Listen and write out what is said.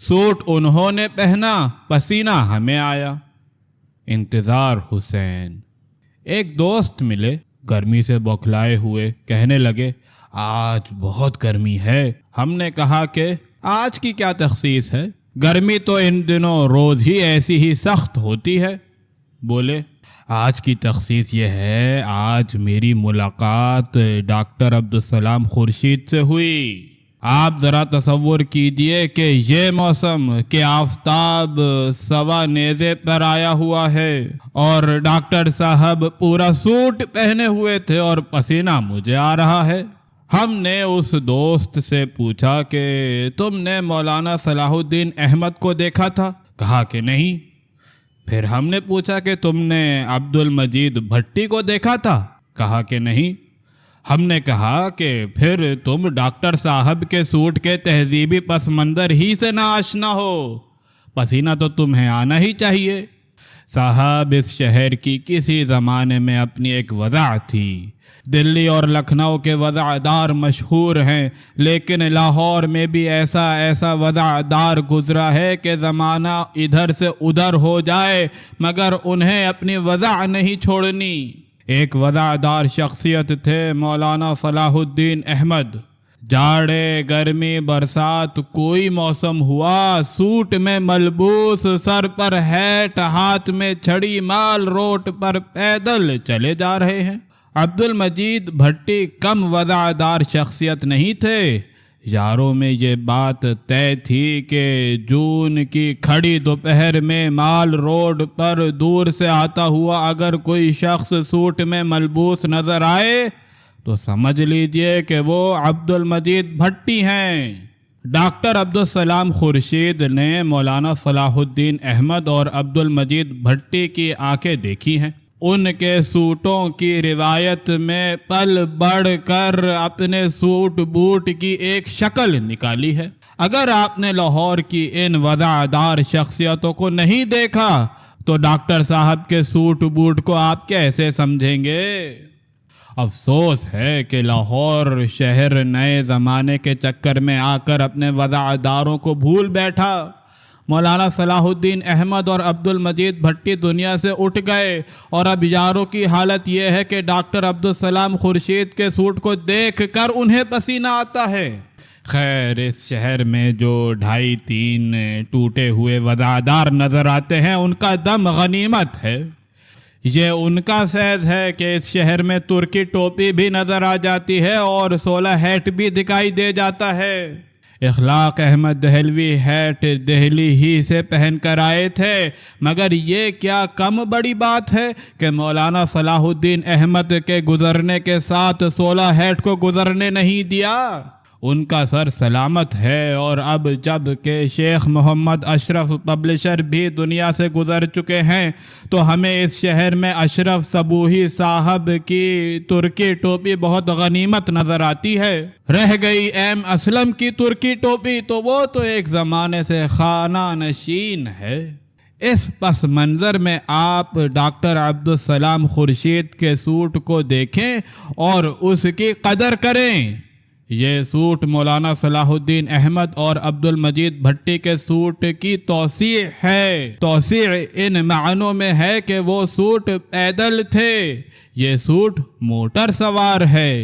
Suit उन्होंने पहना, पसीना हमें आया। इंतजार हुसैन। एक दोस्त मिले, गर्मी से बौखलाए हुए, कहने लगे आज बहुत गर्मी है। हमने कहा कि आज की क्या तखसीस है, गर्मी तो इन दिनों रोज ही ऐसी ही सख्त होती है। बोले आज की तखसीस ये है, आज मेरी मुलाकात डॉक्टर अब्दुल खुर्शीद से हुई। आप ज़रा तसव्वुर कीजिए कि ये मौसम के आफताब सवा नेज़े पर आया हुआ है और डॉक्टर साहब पूरा सूट पहने हुए थे और पसीना मुझे आ रहा है। हमने उस दोस्त से पूछा कि तुमने मौलाना सलाहुद्दीन अहमद को देखा था? कहा कि नहीं। फिर हमने पूछा कि तुमने अब्दुल मजीद भट्टी को देखा था? कहा कि नहीं। हमने कहा कि फिर तुम डॉक्टर साहब के सूट के तहजीबी पस मंज़र ही से ना आशना हो, पसीना तो तुम्हें आना ही चाहिए। साहब, इस शहर की किसी ज़माने में अपनी एक वज़ा थी। दिल्ली और लखनऊ के वज़ादार मशहूर हैं, लेकिन लाहौर में भी ऐसा वज़ादार गुजरा है कि ज़माना इधर से उधर हो जाए मगर उन्हें अपनी वज़ा नहीं छोड़नी। एक वज़ादार शख्सियत थे मौलाना सलाहुद्दीन अहमद। जाड़े, गर्मी, बरसात, कोई मौसम हुआ, सूट में मलबूस, सर पर हैट, हाथ में छड़ी, माल रोड पर पैदल चले जा रहे हैं। अब्दुल मजीद भट्टी कम वज़ादार शख्सियत नहीं थे। यारों में ये बात तय थी कि जून की खड़ी दोपहर में माल रोड पर दूर से आता हुआ अगर कोई शख्स सूट में मलबूस नजर आए तो समझ लीजिए कि वो अब्दुल मजीद भट्टी हैं। डॉक्टर अब्दुल खुर्शीद ने मौलाना सलाहुद्दीन अहमद और अब्दुल मजीद भट्टी की आंखें देखी हैं। उनके सूटों की रिवायत में पल बढ़कर अपने सूट बूट की एक शक्ल निकाली है। अगर आपने लाहौर की इन वज़ादार शख्सियतों को नहीं देखा तो डॉक्टर साहब के सूट बूट को आप कैसे समझेंगे? अफसोस है कि लाहौर शहर नए ज़माने के चक्कर में आकर अपने वज़ादारों को भूल बैठा। मौलाना सलाहुद्दीन अहमद और अब्दुल मजीद भट्टी दुनिया से उठ गए और अब यारों की हालत यह है कि डॉक्टर अब्दुल खुर्शीद के सूट को देख कर उन्हें पसीना आता है। खैर, इस शहर में जो 2.5-3 टूटे हुए वज़ादार नज़र आते हैं उनका दम गनीमत है। ये उनका सेज है कि इस शहर में तुर्की टोपी भी नज़र आ जाती है और 16 हैट भी दिखाई दे जाता है। इखलाक अहमद दहलवी हैट दिल्ली ही से पहन कर आए थे, मगर ये क्या कम बड़ी बात है कि मौलाना सलाहुद्दीन अहमद के गुजरने के साथ 16 हैट को गुजरने नहीं दिया। उनका सर सलामत है और अब जब के शेख मोहम्मद अशरफ पब्लिशर भी दुनिया से गुजर चुके हैं तो हमें इस शहर में अशरफ सबूही साहब की तुर्की टोपी बहुत गनीमत नज़र आती है। रह गई एम असलम की तुर्की टोपी तो वो तो एक ज़माने से खाना नशीन है। इस पस मंज़र में आप डॉक्टर अब्दुल खुर्शीद के सूट को देखें और उसकी कदर करें। ये सूट मौलाना सलाहुद्दीन अहमद और अब्दुल मजीद भट्टी के सूट की तौसीअ है। तौसीअ इन मानों में है कि वो सूट पैदल थे, ये सूट मोटर सवार है।